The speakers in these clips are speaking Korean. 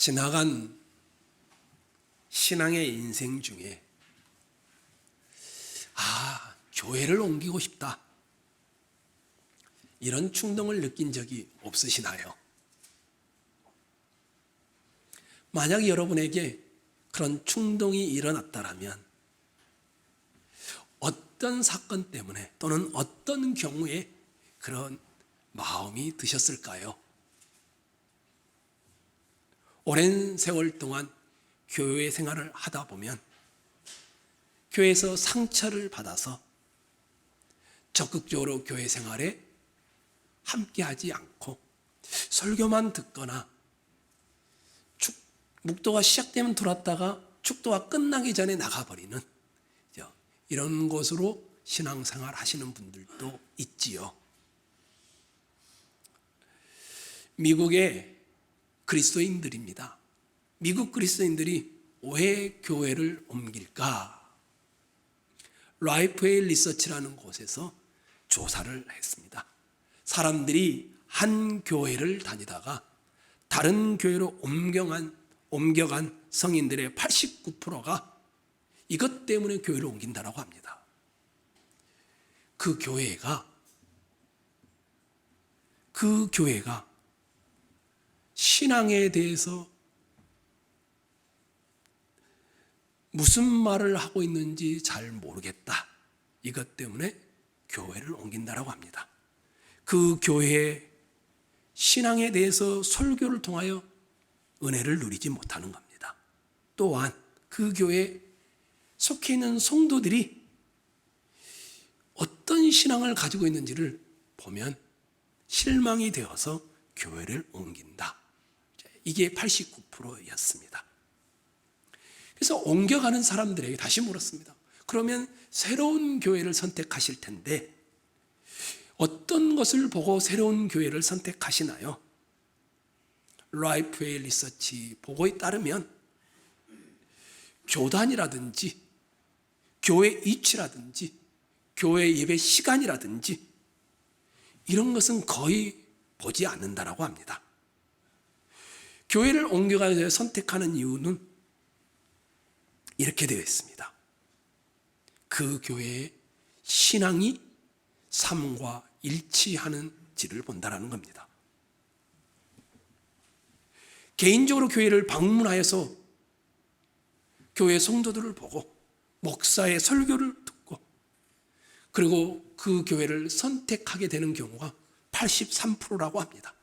지나간 신앙의 인생 중에 교회를 옮기고 싶다, 이런 충동을 느낀 적이 없으시나요? 만약 여러분에게 그런 충동이 일어났다면 어떤 사건 때문에 또는 어떤 경우에 그런 마음이 드셨을까요? 오랜 세월 동안 교회 생활을 하다 보면 교회에서 상처를 받아서 적극적으로 교회 생활에 함께하지 않고 설교만 듣거나 묵도가 시작되면 들어왔다가 축도가 끝나기 전에 나가버리는 이런 것으로 신앙생활 하시는 분들도 있지요. 미국의 그리스도인들입니다. 미국 그리스도인들이 왜 교회를 옮길까? 라이프웨이 리서치라는 곳에서 조사를 했습니다. 사람들이 한 교회를 다니다가 다른 교회로 옮겨간 성인들의 89%가 이것 때문에 교회를 옮긴다고 합니다. 그 교회가 신앙에 대해서 무슨 말을 하고 있는지 잘 모르겠다, 이것 때문에 교회를 옮긴다고 합니다. 그 교회의 신앙에 대해서 설교를 통하여 은혜를 누리지 못하는 겁니다. 또한 그 교회에 속해 있는 성도들이 어떤 신앙을 가지고 있는지를 보면 실망이 되어서 교회를 옮긴다. 이게 89%였습니다. 그래서 옮겨가는 사람들에게 다시 물었습니다. 그러면 새로운 교회를 선택하실 텐데 어떤 것을 보고 새로운 교회를 선택하시나요? 라이프웨이 리서치 보고에 따르면 교단이라든지 교회 위치라든지 교회 예배 시간이라든지 이런 것은 거의 보지 않는다라고 합니다. 교회를 옮겨가서 선택하는 이유는 이렇게 되어 있습니다. 그 교회의 신앙이 삶과 일치하는지를 본다라는 겁니다. 개인적으로 교회를 방문하여서 교회 성도들을 보고 목사의 설교를 듣고 그리고 그 교회를 선택하게 되는 경우가 83%라고 합니다.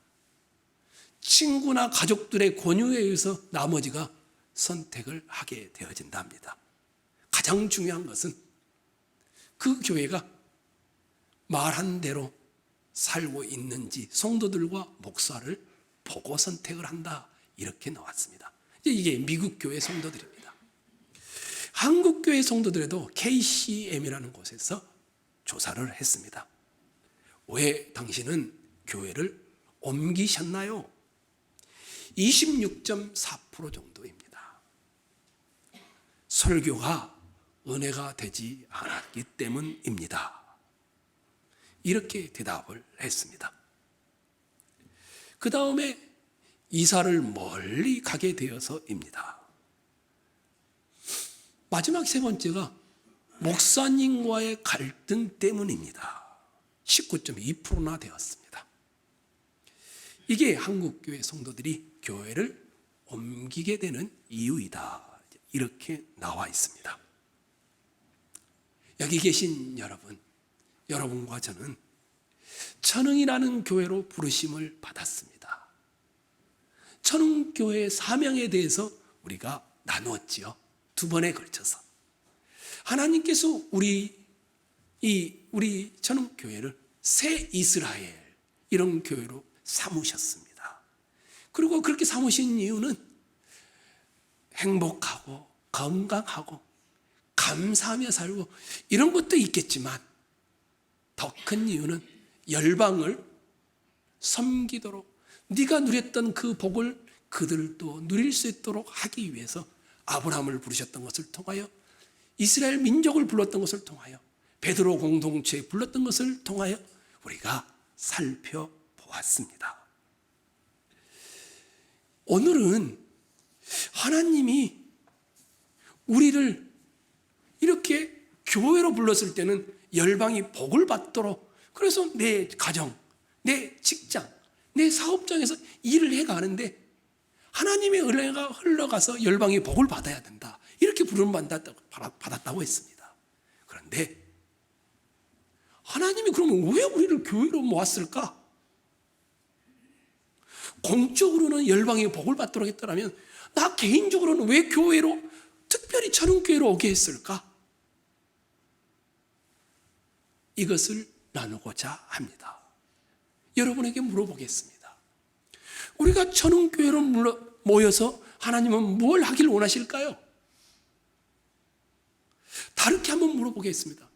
친구나 가족들의 권유에 의해서 나머지가 선택을 하게 되어진다 합니다. 가장 중요한 것은 그 교회가 말한 대로 살고 있는지 성도들과 목사를 보고 선택을 한다, 이렇게 나왔습니다. 이게 미국 교회 성도들입니다. 한국 교회 성도들에도 KCM이라는 곳에서 조사를 했습니다. 왜 당신은 교회를 옮기셨나요? 26.4% 정도입니다. 설교가 은혜가 되지 않았기 때문입니다. 이렇게 대답을 했습니다. 그 다음에 이사를 멀리 가게 되어서입니다. 마지막 세 번째가 목사님과의 갈등 때문입니다. 19.2%나 되었습니다. 이게 한국교회 성도들이 교회를 옮기게 되는 이유이다, 이렇게 나와 있습니다. 여기 계신 여러분과 저는 천흥이라는 교회로 부르심을 받았습니다. 천흥교회의 사명에 대해서 우리가 나누었지요. 2번에 걸쳐서 하나님께서 우리 천흥교회를 새 이스라엘, 이런 교회로 삼으셨습니다. 그리고 그렇게 삼으신 이유는 행복하고 건강하고 감사하며 살고 이런 것도 있겠지만 더 큰 이유는 열방을 섬기도록, 네가 누렸던 그 복을 그들도 누릴 수 있도록 하기 위해서 아브라함을 부르셨던 것을 통하여, 이스라엘 민족을 불렀던 것을 통하여, 베드로 공동체에 불렀던 것을 통하여 우리가 살펴보았습니다. 오늘은 하나님이 우리를 이렇게 교회로 불렀을 때는 열방이 복을 받도록, 그래서 내 가정, 내 직장, 내 사업장에서 일을 해가는데 하나님의 은혜가 흘러가서 열방이 복을 받아야 된다, 이렇게 부름받았다고 했습니다. 그런데 하나님이 그러면 왜 우리를 교회로 모았을까? 공적으로는 열방이 복을 받도록 했더라면 나 개인적으로는 왜 교회로, 특별히 천은교회로 오게 했을까? 이것을 나누고자 합니다. 여러분에게 물어보겠습니다. 우리가 천은교회로 모여서 하나님은 뭘 하길 원하실까요? 다르게 한번 물어보겠습니다.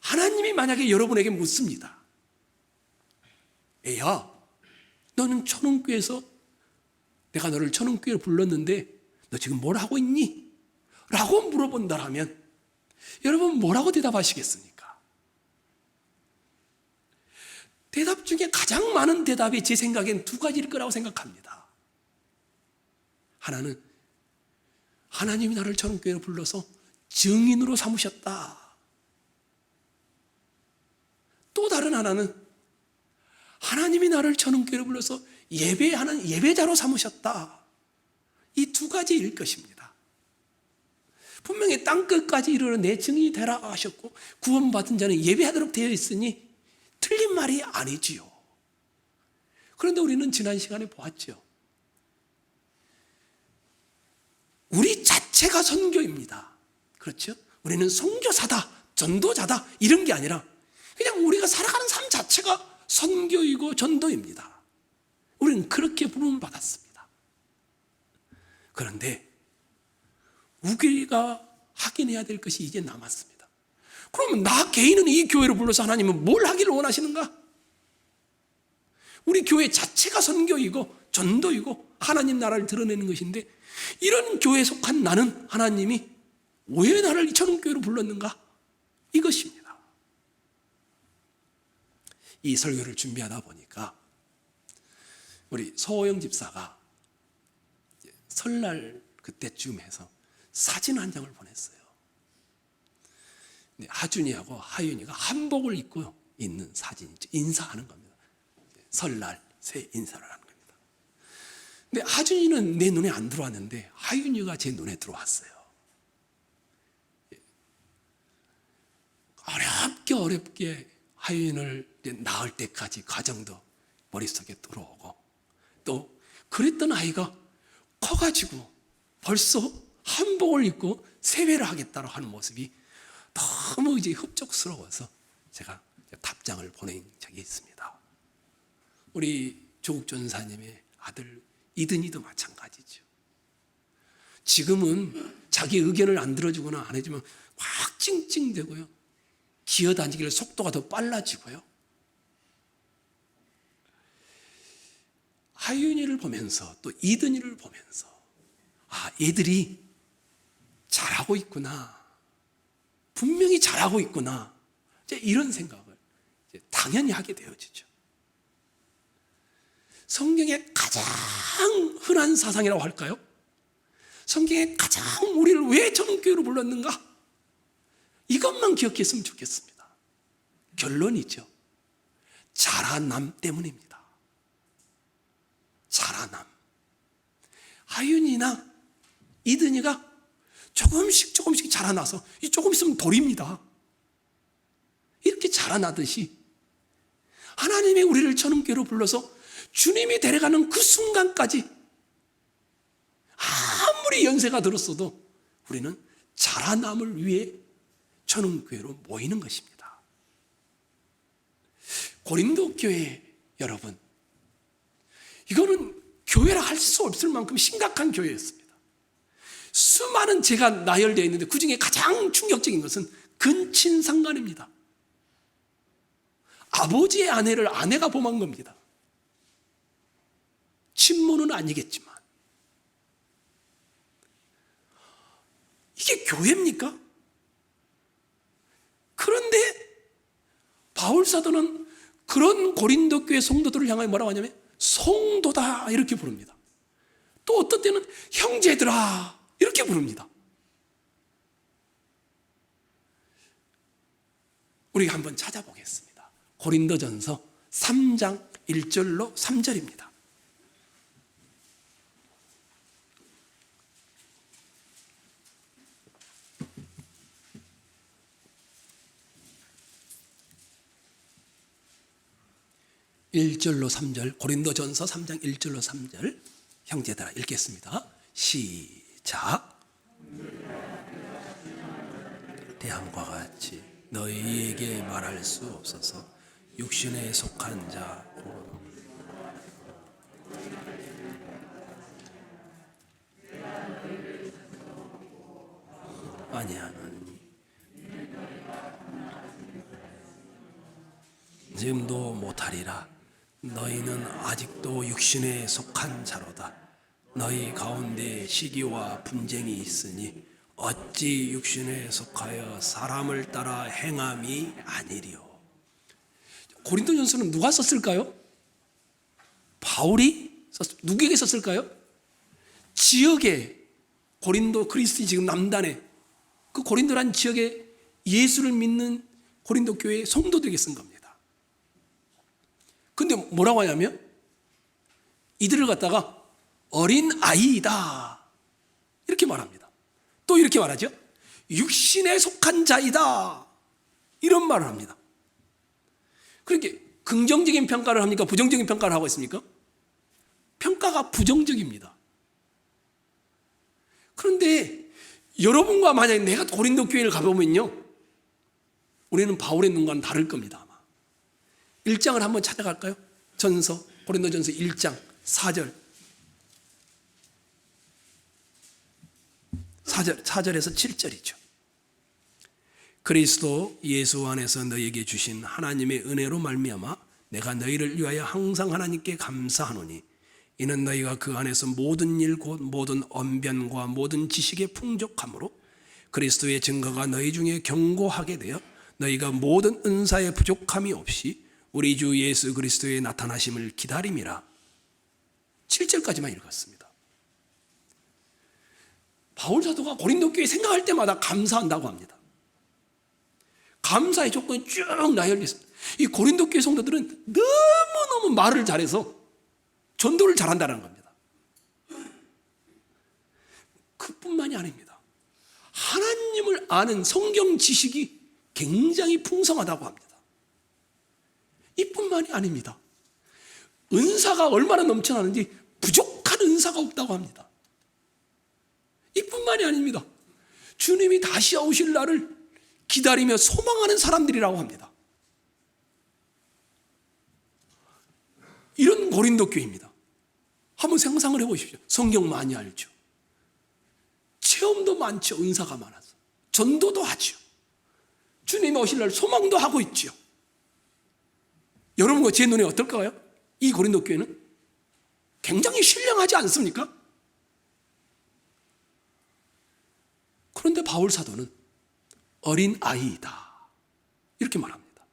하나님이 만약에 여러분에게 묻습니다. 애야, 너는 천은교회에서 내가 너를 천은교회로 불렀는데 너 지금 뭘 하고 있니? 라고 물어본다면 여러분 뭐라고 대답하시겠습니까? 대답 중에 가장 많은 대답이 제 생각엔 두 가지일 거라고 생각합니다. 하나는 하나님이 나를 천은교회로 불러서 증인으로 삼으셨다. 또 다른 하나는 하나님이 나를 천은교회로 불러서 예배하는 예배자로 삼으셨다. 이 두 가지일 것입니다. 분명히 땅끝까지 이르러 내 증인이 되라 하셨고 구원받은 자는 예배하도록 되어 있으니 틀린 말이 아니지요. 그런데 우리는 지난 시간에 보았죠. 우리 자체가 선교입니다. 그렇죠? 우리는 선교사다, 전도자다, 이런 게 아니라 그냥 우리가 살아가는 삶 자체가 선교이고 전도입니다. 우리는 그렇게 부름받았습니다. 그런데 우리가 확인해야 될 것이 이제 남았습니다. 그러면 나 개인은 이 교회로 불러서 하나님은 뭘 하기를 원하시는가? 우리 교회 자체가 선교이고 전도이고 하나님 나라를 드러내는 것인데, 이런 교회에 속한 나는 하나님이 왜 나를 천은교회로 불렀는가? 이것입니다. 이 설교를 준비하다 보니까 우리 서호영 집사가 설날 그때쯤 해서 사진 한 장을 보냈어요. 하준이하고 하윤이가 한복을 입고 있는 사진이죠. 인사하는 겁니다. 설날 새 인사를 하는 겁니다. 근데 하준이는 내 눈에 안 들어왔는데 하윤이가 제 눈에 들어왔어요. 어렵게 하윤이를 낳을 때까지 과정도 머릿속에 들어오고, 또 그랬던 아이가 커가지고 벌써 한복을 입고 세배를 하겠다고 하는 모습이 너무 이제 흡족스러워서 제가 답장을 보낸 적이 있습니다. 우리 조국 전사님의 아들 이든이도 마찬가지죠. 지금은 자기 의견을 안 들어주거나 안 해주면 확 찡찡대고요. 기어다니기를 속도가 더 빨라지고요. 하윤이를 보면서 또 이든이를 보면서 얘들이 잘하고 있구나. 분명히 잘하고 있구나. 이제 이런 생각을 이제 당연히 하게 되어지죠. 성경의 가장 흔한 사상이라고 할까요? 성경의 가장 우리를 왜 천은교회로 불렀는가? 이것만 기억했으면 좋겠습니다. 결론이죠. 자라남 때문입니다. 자라남. 하윤이나 이든이가 조금씩 자라나서 조금 있으면 돌입니다. 이렇게 자라나듯이 하나님이 우리를 천은교회로 불러서 주님이 데려가는 그 순간까지 아무리 연세가 들었어도 우리는 자라남을 위해 천은교회로 모이는 것입니다. 고린도 교회 여러분, 이거는 교회라 할 수 없을 만큼 심각한 교회였습니다. 수많은 죄가 나열되어 있는데 그 중에 가장 충격적인 것은 근친상간입니다. 아버지의 아내를 아내가 범한 겁니다. 친모는 아니겠지만. 이게 교회입니까? 그런데 바울 사도는 그런 고린도 교회 성도들을 향하여 뭐라고 하냐면 성도다 이렇게 부릅니다. 또 어떤 때는 형제들아 이렇게 부릅니다. 우리가 한번 찾아보겠습니다. 고린도전서 3장 1절로 3절입니다. (1절로 3절) 고린도전서 3장 1절로 3절 형제들아 읽겠습니다. 시작. 대함과 같이 너희에게 말할 수 없어서 육신에 속한 자 아니하노니 지금도 못하리라. 너희는 아직도 육신에 속한 자로다. 너희 가운데 시기와 분쟁이 있으니 어찌 육신에 속하여 사람을 따라 행함이 아니리요. 고린도전서는 누가 썼을까요? 바울이 누구에게 썼을까요? 지역에 고린도 그리스도인 지금 남단에 그 고린도란 지역에 예수를 믿는 고린도 교회 성도들에게 쓴 겁니다. 근데 뭐라고 하냐면 이들을 갖다가 어린 아이이다 이렇게 말합니다. 또 이렇게 말하죠. 육신에 속한 자이다 이런 말을 합니다. 그렇게 긍정적인 평가를 합니까? 부정적인 평가를 하고 있습니까? 평가가 부정적입니다. 그런데 여러분과 만약에 내가 고린도 교회를 가보면요, 우리는 바울의 눈과는 다를 겁니다. 아마 1장을 한번 찾아갈까요? 고린도전서 1장 4절 4절에서 7절이죠. 그리스도 예수 안에서 너희에게 주신 하나님의 은혜로 말미암아 내가 너희를 위하여 항상 하나님께 감사하노니 이는 너희가 그 안에서 모든 일 곧 모든 언변과 모든 지식에 풍족함으로 그리스도의 증거가 너희 중에 견고하게 되어 너희가 모든 은사에 부족함이 없이 우리 주 예수 그리스도의 나타나심을 기다림이라. 7절까지만 읽었습니다. 바울 사도가 고린도 교회 생각할 때마다 감사한다고 합니다. 감사의 조건이 쭉 나열되어 있습니다. 이 고린도 교회 성도들은 너무너무 말을 잘해서 전도를 잘한다는 겁니다. 그뿐만이 아닙니다. 하나님을 아는 성경 지식이 굉장히 풍성하다고 합니다. 이뿐만이 아닙니다. 은사가 얼마나 넘쳐나는지 부족한 은사가 없다고 합니다. 이뿐만이 아닙니다. 주님이 다시 오실 날을 기다리며 소망하는 사람들이라고 합니다. 이런 고린도 교회입니다. 한번 상상을 해보십시오. 성경 많이 알죠. 체험도 많죠. 은사가 많아서. 전도도 하죠. 주님이 오실 날 소망도 하고 있죠. 여러분과 제 눈에 어떨까요? 이 고린도 교회는 굉장히 신령하지 않습니까? 그런데 바울 사도는 어린 아이이다 이렇게 말합니다.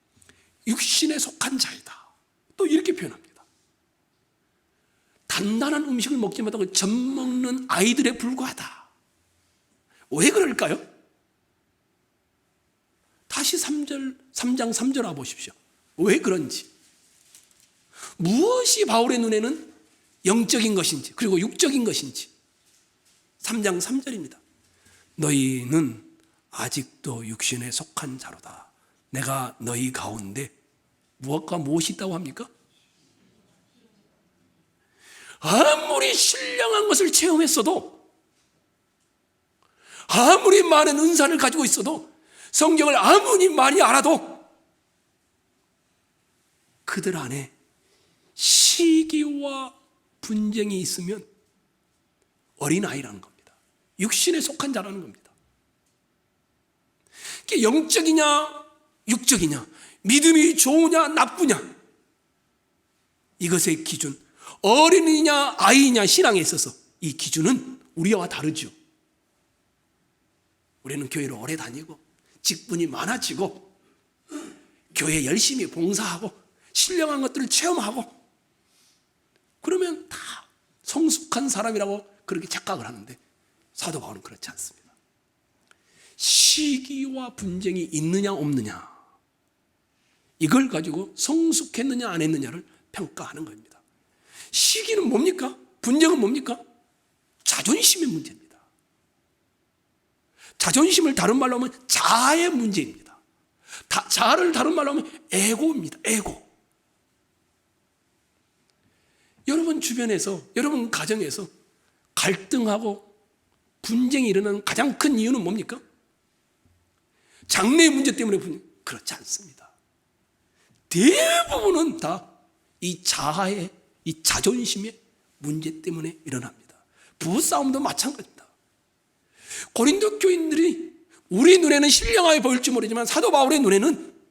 육신에 속한 자이다 또 이렇게 표현합니다. 단단한 음식을 먹지 못하고 젖 먹는 아이들에 불과하다. 왜 그럴까요? 다시 3장 3절 와보십시오. 왜 그런지, 무엇이 바울의 눈에는 영적인 것인지 그리고 육적인 것인지 3장 3절입니다. 너희는 아직도 육신에 속한 자로다. 내가 너희 가운데 무엇과 무엇이 있다고 합니까? 아무리 신령한 것을 체험했어도, 아무리 많은 은사를 가지고 있어도, 성경을 아무리 많이 알아도 그들 안에 시기와 분쟁이 있으면 어린아이라는 겁니다. 육신에 속한 자라는 겁니다. 이게 영적이냐 육적이냐, 믿음이 좋으냐 나쁘냐, 이것의 기준, 어린이냐 아이냐 신앙에 있어서 이 기준은 우리와 다르죠. 우리는 교회를 오래 다니고 직분이 많아지고 교회 열심히 봉사하고 신령한 것들을 체험하고 그러면 다 성숙한 사람이라고 그렇게 착각을 하는데 사도 바울은 그렇지 않습니다. 시기와 분쟁이 있느냐 없느냐, 이걸 가지고 성숙했느냐 안 했느냐를 평가하는 겁니다. 시기는 뭡니까? 분쟁은 뭡니까? 자존심의 문제입니다. 자존심을 다른 말로 하면 자아의 문제입니다. 자아를 다른 말로 하면 에고입니다. 에고. 여러분 주변에서, 여러분 가정에서 갈등하고 분쟁이 일어나는 가장 큰 이유는 뭡니까? 장래의 문제 때문에 그렇지 않습니다. 대부분은 다 이 자아의, 이 자존심의 문제 때문에 일어납니다. 부부싸움도 마찬가지입니다. 고린도 교인들이 우리 눈에는 신령하게 보일지 모르지만 사도 바울의 눈에는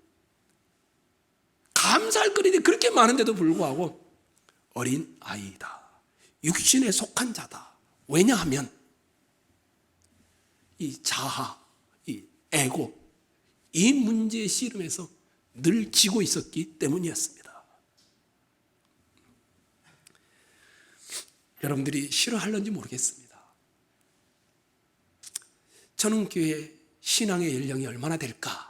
감사할 거리들이 그렇게 많은데도 불구하고 어린 아이다, 육신에 속한 자다. 왜냐하면 이 자아, 이 에고, 이 문제의 씨름에서 늘 지고 있었기 때문이었습니다. 여러분들이 싫어할는지 모르겠습니다. 저는 교회 신앙의 연령이 얼마나 될까?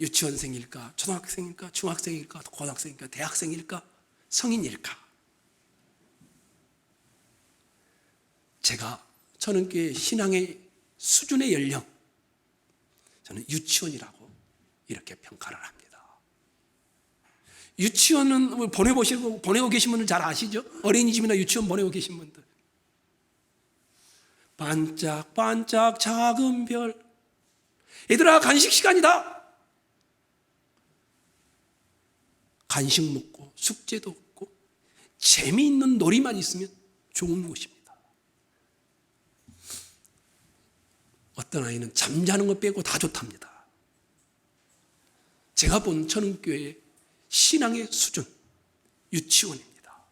유치원생일까? 초등학생일까? 중학생일까? 고등학생일까? 대학생일까? 성인일까? 저는 교회 신앙의 수준의 연령, 저는 유치원이라고 이렇게 평가를 합니다. 유치원은 보내고 계신 분들 잘 아시죠? 어린이집이나 유치원 보내고 계신 분들. 반짝반짝 작은 별, 얘들아 간식 시간이다. 간식 먹고 숙제도 없고 재미있는 놀이만 있으면 좋은 곳입니다. 어떤 아이는 잠자는 것 빼고 다 좋답니다. 제가 본 천은교회의 신앙의 수준, 유치원입니다.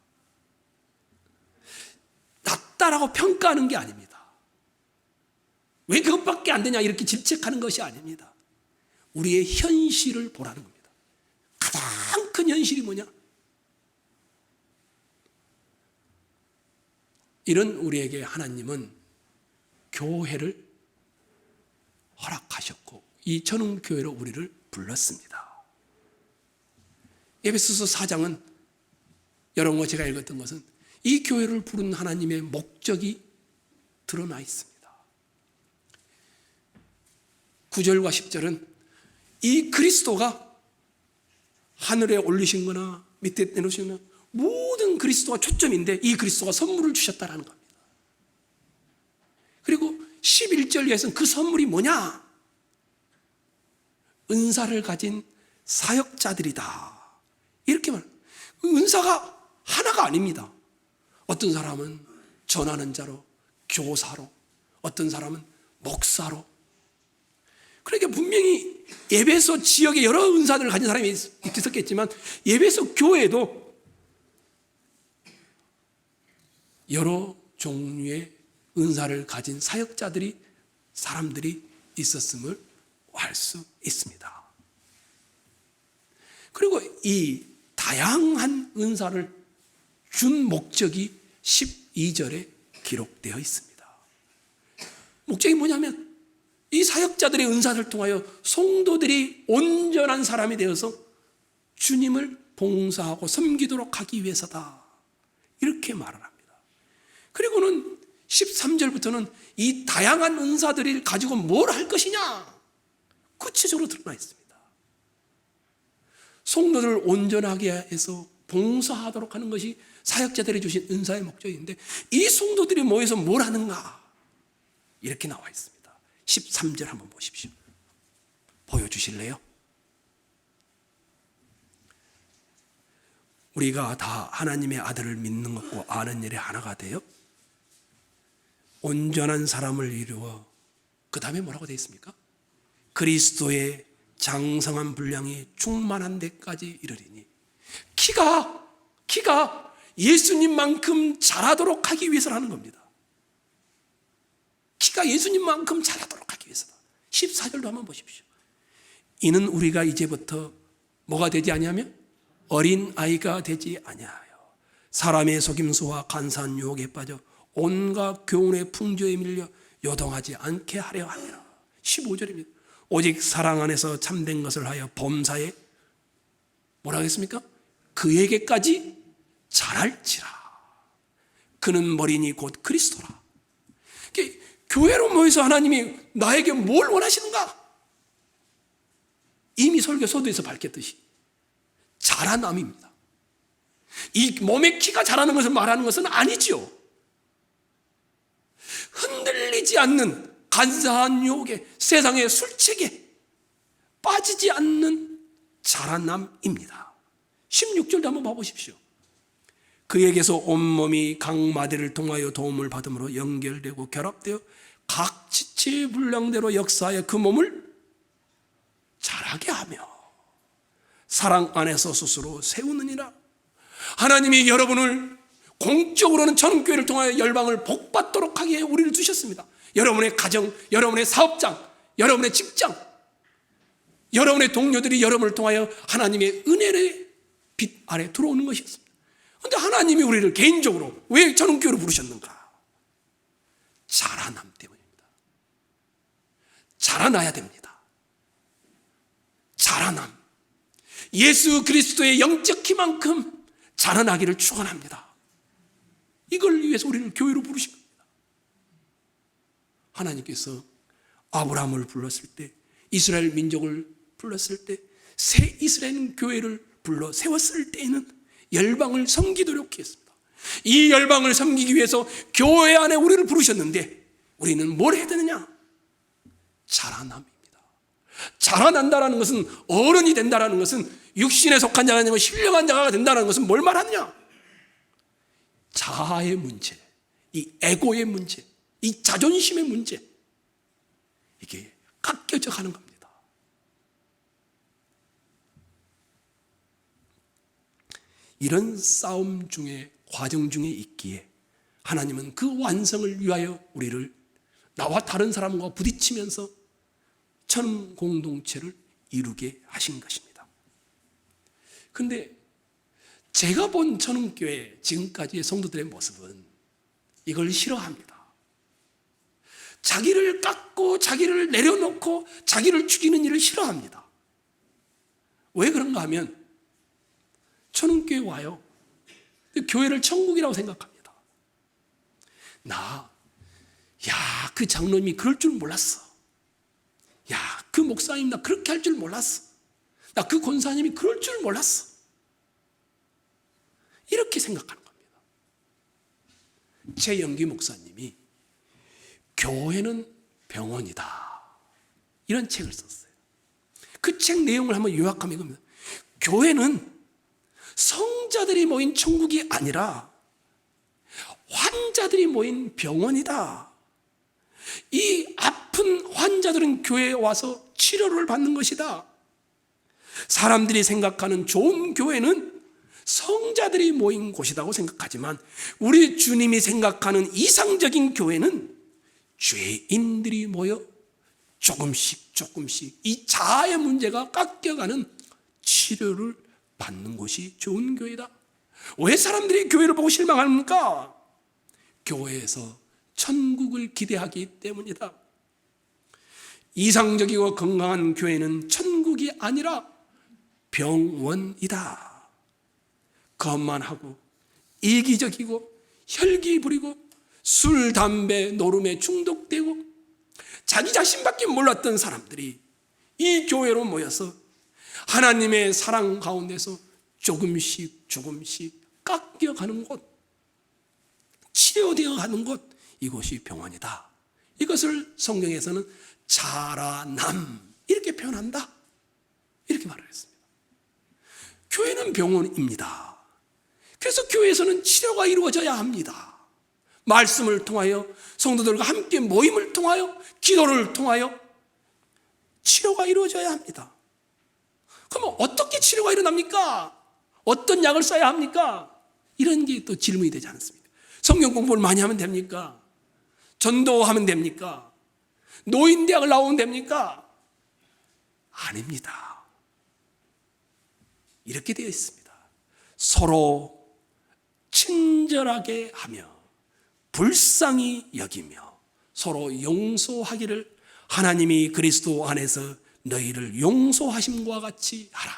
낮다라고 평가하는 게 아닙니다. 왜 그것밖에 안 되냐 이렇게 질책하는 것이 아닙니다. 우리의 현실을 보라는 겁니다. 가장 큰 현실이 뭐냐? 이런 우리에게 하나님은 교회를 허락하셨고 이 천은교회로 우리를 불렀습니다. 에베소서 4장은 여러분과 제가 읽었던 것은 이 교회를 부른 하나님의 목적이 드러나 있습니다. 9절과 10절은 이 그리스도가 하늘에 올리신 거나 밑에 내놓으신 거나 모든 그리스도가 초점인데 이 그리스도가 선물을 주셨다는 겁니다. 그리고 11절에서는 그 선물이 뭐냐? 은사를 가진 사역자들이다. 이렇게 말합니다. 은사가 하나가 아닙니다. 어떤 사람은 전하는 자로, 교사로, 어떤 사람은 목사로. 그러니까 분명히 예배소 지역에 여러 은사들을 가진 사람이 있었겠지만 예배소 교회에도 여러 종류의 은사를 가진 사역자들이, 사람들이 있었음을 알 수 있습니다. 그리고 이 다양한 은사를 준 목적이 12절에 기록되어 있습니다. 목적이 뭐냐면 이 사역자들의 은사를 통하여 성도들이 온전한 사람이 되어서 주님을 봉사하고 섬기도록 하기 위해서다. 이렇게 말을 합니다. 그리고는 13절부터는 이 다양한 은사들을 가지고 뭘 할 것이냐 구체적으로 드러나 있습니다. 성도들을 온전하게 해서 봉사하도록 하는 것이 사역자들이 주신 은사의 목적인데 이 성도들이 모여서 뭘 하는가 이렇게 나와 있습니다. 13절 한번 보십시오. 보여주실래요? 우리가 다 하나님의 아들을 믿는 것과 아는 일에 하나가 되어 온전한 사람을 이루어 그 다음에 뭐라고 되어 있습니까? 그리스도의 장성한 분량이 충만한 데까지 이르리니 키가 예수님만큼 자라도록 하기 위해서라는 겁니다. 키가 예수님만큼 자라도록 하기 위해서다. 14절도 한번 보십시오. 이는 우리가 이제부터 뭐가 되지 아니하며 어린 아이가 되지 아니하여 사람의 속임수와 간사한 유혹에 빠져 온갖 교훈의 풍조에 밀려 요동하지 않게 하려 함이라. 15절입니다. 오직 사랑 안에서 참된 것을 하여 범사에 뭐라 하겠습니까? 그에게까지 자랄지라. 그는 머리니 곧 그리스도라. 교회로 모여서 하나님이 나에게 뭘 원하시는가? 이미 설교 서두에서 밝혔듯이 자라남입니다. 이 몸의 키가 자라는 것을 말하는 것은 아니죠. 흔들리지 않는 간사한 유혹에, 세상의 술책에 빠지지 않는 자라남입니다. 16절도 한번 봐보십시오. 그에게서 온몸이 각 마디를 통하여 도움을 받음으로 연결되고 결합되어 각 지체의 분량대로 역사하여 그 몸을 자라게 하며 사랑 안에서 스스로 세우느니라. 하나님이 여러분을 공적으로는 전교회를 통하여 열방을 복받도록 하기에 우리를 두셨습니다. 여러분의 가정, 여러분의 사업장, 여러분의 직장, 여러분의 동료들이 여러분을 통하여 하나님의 은혜의 빛 아래 들어오는 것이었습니다. 그런데 하나님이 우리를 개인적으로 왜 전교회로 부르셨는가? 자라남 때문입니다. 자라나야 됩니다. 자라남. 예수 그리스도의 영적 키만큼 자라나기를 축원합니다. 이걸 위해서 우리를 교회로 부르신 겁니다. 하나님께서 아브라함을 불렀을 때, 이스라엘 민족을 불렀을 때, 새 이스라엘 교회를 불러 세웠을 때에는 열방을 섬기도록 했습니다. 이 열방을 섬기기 위해서 교회 안에 우리를 부르셨는데 우리는 뭘 해야 되느냐? 자라남입니다. 자라난다는 것은, 어른이 된다는 것은, 육신에 속한 자가 아니고 신령한 자가 된다는 것은 뭘 말하느냐? 자아의 문제, 이 에고의 문제, 이 자존심의 문제, 이게 깎여져 가는 겁니다. 이런 싸움 중에, 과정 중에 있기에 하나님은 그 완성을 위하여 우리를 나와 다른 사람과 부딪히면서 천 공동체를 이루게 하신 것입니다. 그런데 제가 본 천흥교회 지금까지의 성도들의 모습은 이걸 싫어합니다. 자기를 깎고 자기를 내려놓고 자기를 죽이는 일을 싫어합니다. 왜 그런가 하면 천흥교회 와요. 교회를 천국이라고 생각합니다. 그 장로님이 그럴 줄 몰랐어. 그 목사님 나 그렇게 할 줄 몰랐어. 나 그 권사님이 그럴 줄 몰랐어. 이렇게 생각하는 겁니다. 최영기 목사님이 교회는 병원이다, 이런 책을 썼어요. 그 책 내용을 한번 요약하면 이겁니다. 교회는 성자들이 모인 천국이 아니라 환자들이 모인 병원이다. 이 아픈 환자들은 교회에 와서 치료를 받는 것이다. 사람들이 생각하는 좋은 교회는 성자들이 모인 곳이라고 생각하지만 우리 주님이 생각하는 이상적인 교회는 죄인들이 모여 조금씩 이 자아의 문제가 깎여가는 치료를 받는 곳이 좋은 교회다. 왜 사람들이 교회를 보고 실망합니까? 교회에서 천국을 기대하기 때문이다. 이상적이고 건강한 교회는 천국이 아니라 병원이다. 거만하고 이기적이고 혈기 부리고 술, 담배, 노름에 중독되고 자기 자신밖에 몰랐던 사람들이 이 교회로 모여서 하나님의 사랑 가운데서 조금씩 깎여가는 곳, 치료되어 가는 곳, 이곳이 병원이다. 이것을 성경에서는 자라남 이렇게 표현한다, 이렇게 말을 했습니다. 교회는 병원입니다. 그래서 교회에서는 치료가 이루어져야 합니다. 말씀을 통하여, 성도들과 함께 모임을 통하여, 기도를 통하여 치료가 이루어져야 합니다. 그러면 어떻게 치료가 일어납니까? 어떤 약을 써야 합니까? 이런 게 또 질문이 되지 않습니까? 성경 공부를 많이 하면 됩니까? 전도하면 됩니까? 노인대학을 나오면 됩니까? 아닙니다. 이렇게 되어 있습니다. 서로 친절하게 하며 불쌍히 여기며 서로 용서하기를 하나님이 그리스도 안에서 너희를 용서하심과 같이 하라.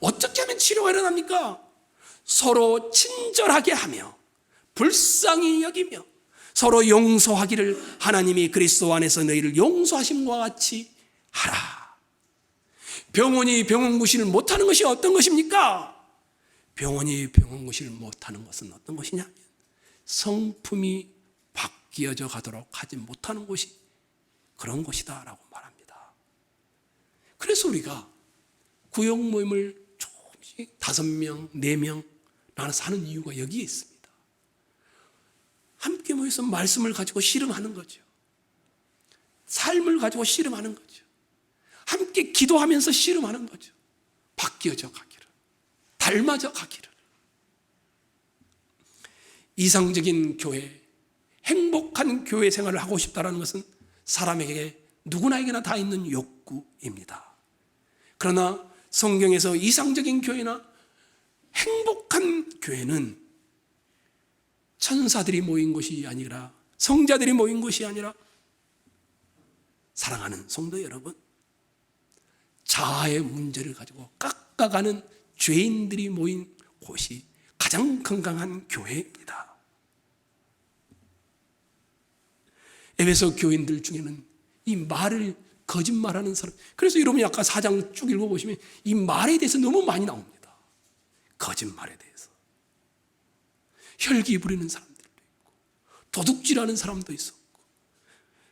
어떻게 하면 치료가 일어납니까? 서로 친절하게 하며 불쌍히 여기며 서로 용서하기를 하나님이 그리스도 안에서 너희를 용서하심과 같이 하라. 병원이 병원 구실을 못하는 것이 어떤 것입니까? 병원이 병원 구실을 못하는 것은 어떤 것이냐면 성품이 바뀌어져 가도록 하지 못하는 곳이 그런 곳이다라고 말합니다. 그래서 우리가 구역 모임을 조금씩 5명, 4명 나눠서 하는 이유가 여기에 있습니다. 함께 모여서 말씀을 가지고 씨름하는 거죠. 삶을 가지고 씨름하는 거죠. 함께 기도하면서 씨름하는 거죠. 바뀌어져 가기를, 닮아져 가기를. 이상적인 교회, 행복한 교회 생활을 하고 싶다는 것은 사람에게 누구나에게나 다 있는 욕구입니다. 그러나 성경에서 이상적인 교회나 행복한 교회는 천사들이 모인 곳이 아니라, 성자들이 모인 곳이 아니라, 사랑하는 성도 여러분, 자아의 문제를 가지고 깎아가는 죄인들이 모인 곳이 가장 건강한 교회입니다. 에베소 교인들 중에는 이 말을 거짓말하는 사람, 그래서 여러분이 아까 4장 쭉 읽어보시면 이 말에 대해서 너무 많이 나옵니다. 거짓말에 대해서 혈기 부리는 사람들도 있고 도둑질하는 사람도 있었고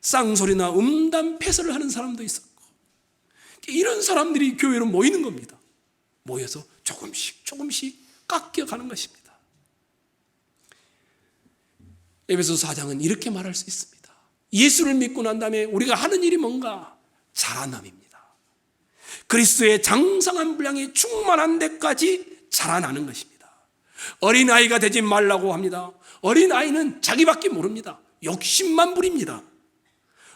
쌍소리나 음담패설을 하는 사람도 있었고, 이런 사람들이 교회로 모이는 겁니다. 모여서 조금씩 깎여가는 것입니다. 에베소 4장은 이렇게 말할 수 있습니다. 예수를 믿고 난 다음에 우리가 하는 일이 뭔가? 자라남입니다. 그리스도의 장성한 분량이 충만한 데까지 자라나는 것입니다. 어린아이가 되지 말라고 합니다. 어린아이는 자기밖에 모릅니다. 욕심만 부립니다.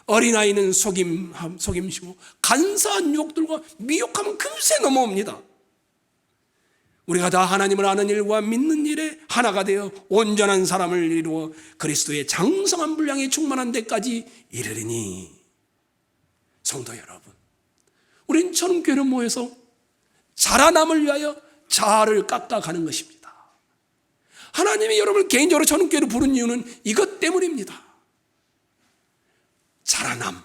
어린아이는 속임시고 간사한 유혹들과 미혹하면 금세 넘어옵니다. 우리가 다 하나님을 아는 일과 믿는 일에 하나가 되어 온전한 사람을 이루어 그리스도의 장성한 분량이 충만한 데까지 이르리니. 성도 여러분, 우린 천국교회로 모여서 자라남을 위하여 자아를 깎아가는 것입니다. 하나님이 여러분을 개인적으로 천국교회로 부른 이유는 이것 때문입니다. 자라남,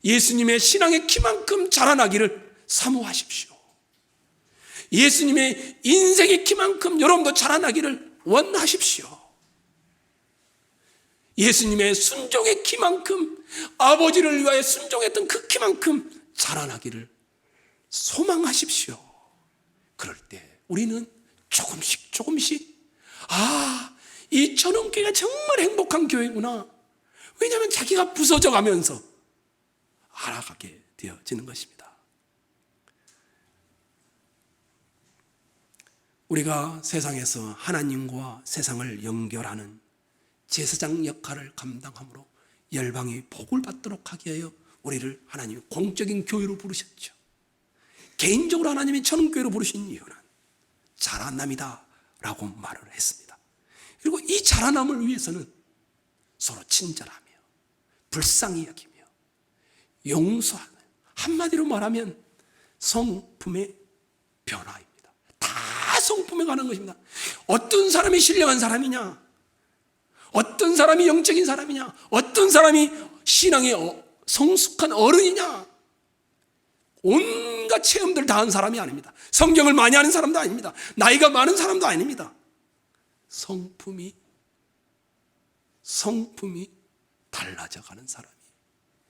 예수님의 신앙의 키만큼 자라나기를 사모하십시오. 예수님의 인생의 키만큼 여러분도 자라나기를 원하십시오. 예수님의 순종의 키만큼, 아버지를 위하여 순종했던 그 키만큼 자라나기를 소망하십시오. 그럴 때 우리는 조금씩 이 천원교회가 정말 행복한 교회구나. 왜냐하면 자기가 부서져 가면서 알아가게 되어지는 것입니다. 우리가 세상에서 하나님과 세상을 연결하는 제사장 역할을 감당함으로 열방이 복을 받도록 하기 위하여 우리를 하나님이 공적인 교회로 부르셨죠. 개인적으로 하나님이 천국교회로 부르신 이유는 자라남이다 라고 말을 했습니다. 그리고 이 자라남을 위해서는 서로 친절하며 불쌍히 여기며 용서하며, 한마디로 말하면 성품의 변화입니다. 다 성품에 관한 것입니다. 어떤 사람이 신령한 사람이냐, 어떤 사람이 영적인 사람이냐, 어떤 사람이 신앙의 성숙한 어른이냐, 온갖 체험들 다 한 사람이 아닙니다. 성경을 많이 하는 사람도 아닙니다. 나이가 많은 사람도 아닙니다. 성품이 달라져 가는 사람이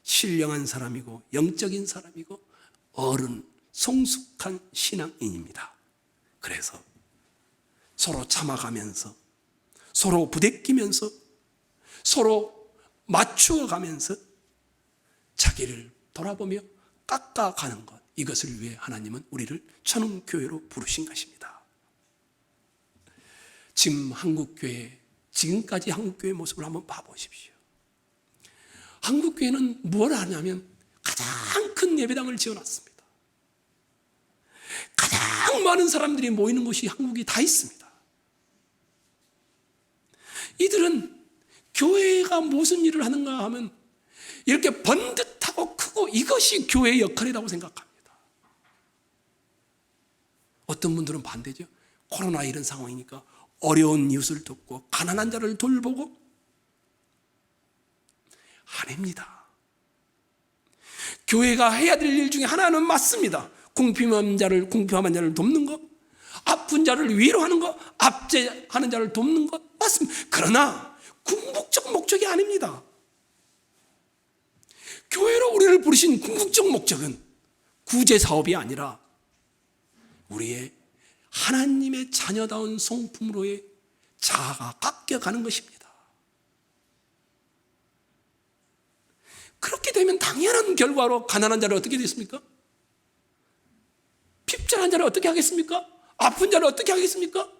신령한 사람이고 영적인 사람이고 어른, 성숙한 신앙인입니다. 그래서 서로 참아가면서, 서로 부대끼면서, 서로 맞추어가면서 자기를 돌아보며 깎아가는 것, 이것을 위해 하나님은 우리를 천국교회로 부르신 것입니다. 지금 한국교회, 지금까지 한국교회 모습을 한번 봐보십시오. 한국교회는 뭘 하냐면 가장 큰 예배당을 지어놨습니다. 가장 가장 많은 사람들이 모이는 곳이 한국이 다 있습니다. 이들은 교회가 무슨 일을 하는가 하면 이렇게 번듯하고 크고 이것이 교회의 역할이라고 생각합니다. 어떤 분들은 반대죠. 코로나 이런 상황이니까 어려운 이웃을 돕고 가난한 자를 돌보고. 아닙니다. 교회가 해야 될 일 중에 하나는 맞습니다. 궁핍한 자를 돕는 것, 아픈 자를 위로하는 것, 압제하는 자를 돕는 것 맞습니다. 그러나 궁극적 목적이 아닙니다. 교회로 우리를 부르신 궁극적 목적은 구제 사업이 아니라 우리의 하나님의 자녀다운 성품으로의 자아가 깎여가는 것입니다. 그렇게 되면 당연한 결과로 가난한 자를 어떻게 됐습니까? 핍절한 자를 어떻게 하겠습니까? 아픈 자를 어떻게 하겠습니까?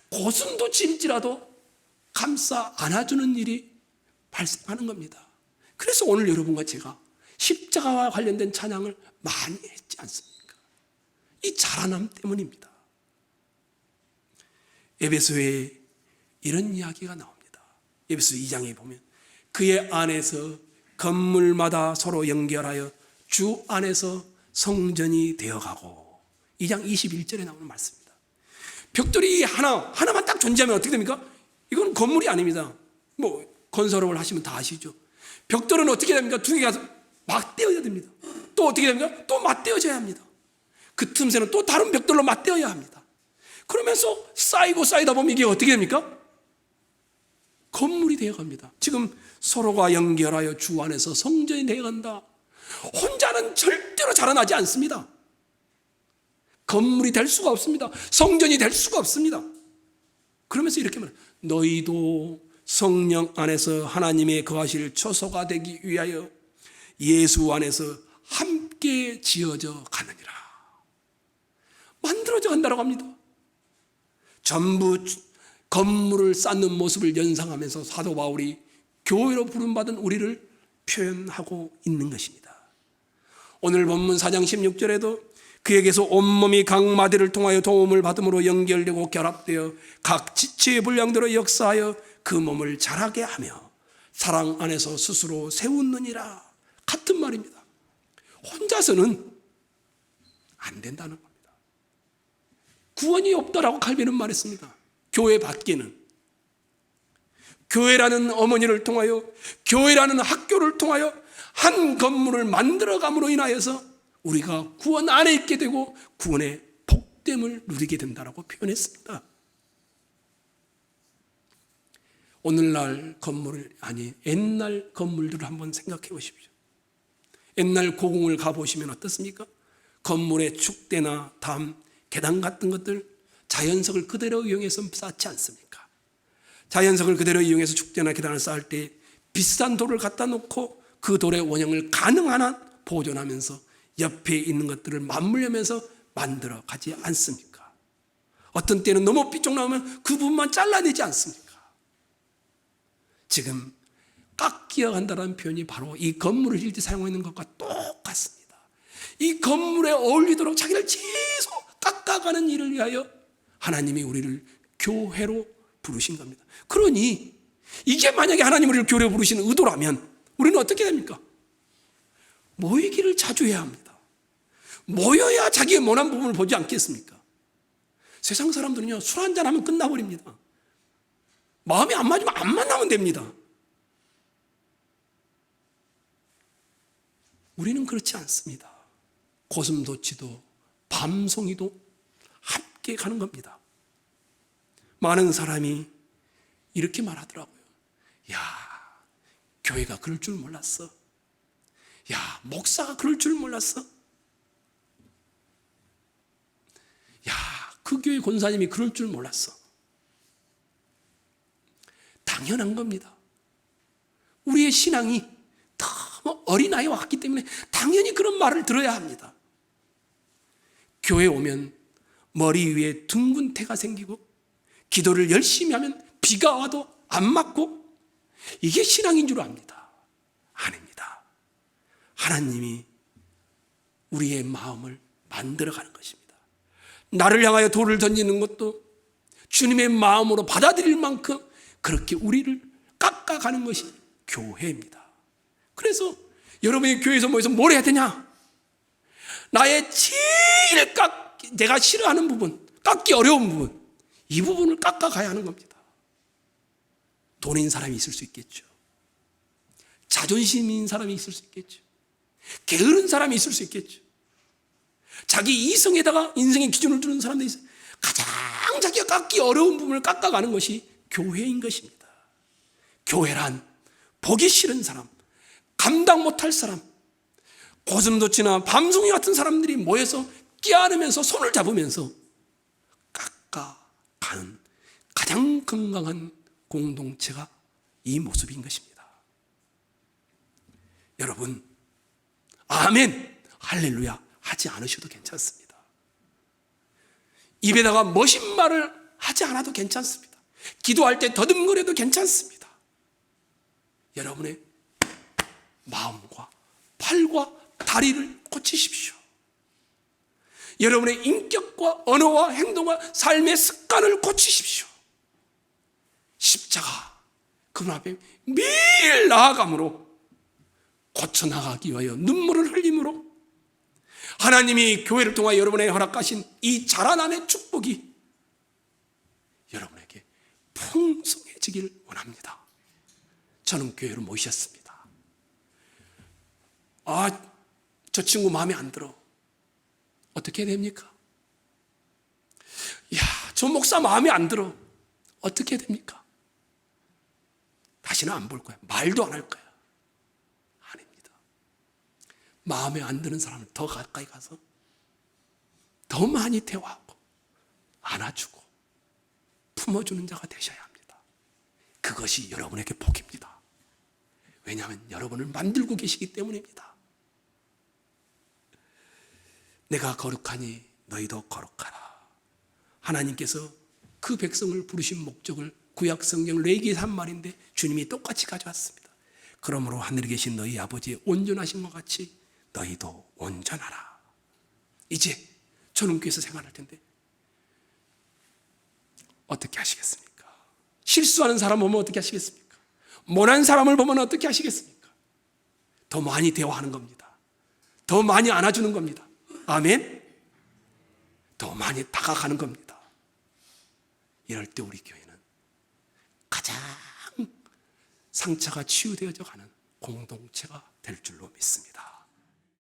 고슴도 질지라도 감싸 안아주는 일이 발생하는 겁니다. 그래서 오늘 여러분과 제가 십자가와 관련된 찬양을 많이 했지 않습니까? 이 자라남 때문입니다. 에베소에 이런 이야기가 나옵니다. 에베소 2장에 보면 그의 안에서 건물마다 서로 연결하여 주 안에서 성전이 되어가고, 2장 21절에 나오는 말씀입니다. 벽돌이 하나만 딱 존재하면 어떻게 됩니까? 이건 건물이 아닙니다. 건설업을 하시면 다 아시죠. 벽돌은 어떻게 됩니까? 두 개가 맞대어야 됩니다. 또 어떻게 됩니까? 또 맞대어져야 합니다. 그 틈새는 또 다른 벽돌로 맞대어야 합니다. 그러면서 쌓이다 보면 이게 어떻게 됩니까? 건물이 되어갑니다. 지금 서로가 연결하여 주 안에서 성전이 되어간다. 혼자는 절대로 자라나지 않습니다. 건물이 될 수가 없습니다. 성전이 될 수가 없습니다. 그러면서 이렇게 말해요. 너희도 성령 안에서 하나님의 거하실 처소가 되기 위하여 예수 안에서 함께 지어져 가느니라. 만들어져 간다고 합니다. 전부 건물을 쌓는 모습을 연상하면서 사도 바울이 교회로 부름받은 우리를 표현하고 있는 것입니다. 오늘 본문 4장 16절에도 그에게서 온몸이 각 마디를 통하여 도움을 받음으로 연결되고 결합되어 각 지체의 분량대로 역사하여 그 몸을 자라게 하며 사랑 안에서 스스로 세우느니라. 같은 말입니다. 혼자서는 안 된다는 겁니다. 구원이 없다라고 칼빈은 말했습니다. 교회 밖에는 교회라는 어머니를 통하여, 교회라는 학교를 통하여 한 건물을 만들어감으로 인하여서 우리가 구원 안에 있게 되고 구원의 복됨을 누리게 된다라고 표현했습니다. 오늘날 건물을 아니 옛날 건물들을 한번 생각해 보십시오. 옛날 고궁을 가보시면 어떻습니까? 건물의 축대나 담, 계단 같은 것들 자연석을 그대로 이용해서 쌓지 않습니까? 자연석을 그대로 이용해서 축대나 계단을 쌓을 때 비싼 돌을 갖다 놓고 그 돌의 원형을 가능한 한 보존하면서 옆에 있는 것들을 맞물려면서 만들어 가지 않습니까? 어떤 때는 너무 삐쩍 나오면 그 부분만 잘라내지 않습니까? 지금 깎여 간다는 표현이 바로 이 건물을 질 때 사용하고 있는 것과 똑같습니다. 이 건물에 어울리도록 자기를 계속 깎아가는 일을 위하여 하나님이 우리를 교회로 부르신 겁니다. 그러니 이게 만약에 하나님 우리를 교회로 부르시는 의도라면 우리는 어떻게 됩니까? 모이기를 자주 해야 합니다. 모여야 자기의 모난 부분을 보지 않겠습니까? 세상 사람들은요, 술 한잔 하면 끝나버립니다. 마음이 안 맞으면 안 만나면 됩니다. 우리는 그렇지 않습니다. 고슴도치도 밤송이도 함께 가는 겁니다. 많은 사람이 이렇게 말하더라고요. 야, 교회가 그럴 줄 몰랐어. 야, 목사가 그럴 줄 몰랐어. 야, 그 교회 권사님이 그럴 줄 몰랐어. 당연한 겁니다. 우리의 신앙이 너무 어린아이와 같기 때문에 당연히 그런 말을 들어야 합니다. 교회 오면 머리 위에 둥근 태가 생기고 기도를 열심히 하면 비가 와도 안 맞고 이게 신앙인 줄 압니다. 아닙니다. 하나님이 우리의 마음을 만들어가는 것입니다. 나를 향하여 돌을 던지는 것도 주님의 마음으로 받아들일 만큼 그렇게 우리를 깎아가는 것이 교회입니다. 그래서 여러분이 교회에서 모여서 뭘 해야 되냐? 나의 제일 내가 싫어하는 부분, 깎기 어려운 부분, 이 부분을 깎아가야 하는 겁니다. 돈인 사람이 있을 수 있겠죠. 자존심인 사람이 있을 수 있겠죠. 게으른 사람이 있을 수 있겠죠. 자기 이성에다가 인생의 기준을 두는 사람들이 있어요. 가장 자기가 깎기 어려운 부분을 깎아가는 것이 교회인 것입니다. 교회란 보기 싫은 사람, 감당 못할 사람, 고슴도치나 밤송이 같은 사람들이 모여서 끼안으면서 손을 잡으면서 깎아가는 가장 건강한 공동체가 이 모습인 것입니다. 여러분, 아멘, 할렐루야 하지 않으셔도 괜찮습니다. 입에다가 멋진 말을 하지 않아도 괜찮습니다. 기도할 때 더듬거려도 괜찮습니다. 여러분의 마음과 팔과 다리를 고치십시오. 여러분의 인격과 언어와 행동과 삶의 습관을 고치십시오. 십자가 그분 앞에 매일 나아감으로 고쳐나가기 위하여 눈물을 흘림으로 하나님이 교회를 통하여 여러분에게 허락하신 이 자라남의 축복이 여러분에게 풍성해지길 원합니다. 저는 교회를 모셨습니다. 저 친구 마음에 안 들어. 어떻게 해야 됩니까? 저 목사 마음에 안 들어. 어떻게 해야 됩니까? 다시는 안 볼 거야. 말도 안 할 거야. 아닙니다. 마음에 안 드는 사람을 더 가까이 가서 더 많이 대화하고 안아주고 품어주는 자가 되셔야 합니다. 그것이 여러분에게 복입니다. 왜냐하면 여러분을 만들고 계시기 때문입니다. 내가 거룩하니 너희도 거룩하라. 하나님께서 그 백성을 부르신 목적을 구약 성경 레위기에서 한 말인데 주님이 똑같이 가져왔습니다. 그러므로 하늘에 계신 너희 아버지의 온전하신 것 같이 너희도 온전하라. 이제 초능교에서 생활할 텐데 어떻게 하시겠습니까? 실수하는 사람 보면 어떻게 하시겠습니까? 모난 사람을 보면 어떻게 하시겠습니까? 더 많이 대화하는 겁니다. 더 많이 안아주는 겁니다. 아멘? 더 많이 다가가는 겁니다. 이럴 때 우리 교회는 가장 상처가 치유되어져 가는 공동체가 될 줄로 믿습니다.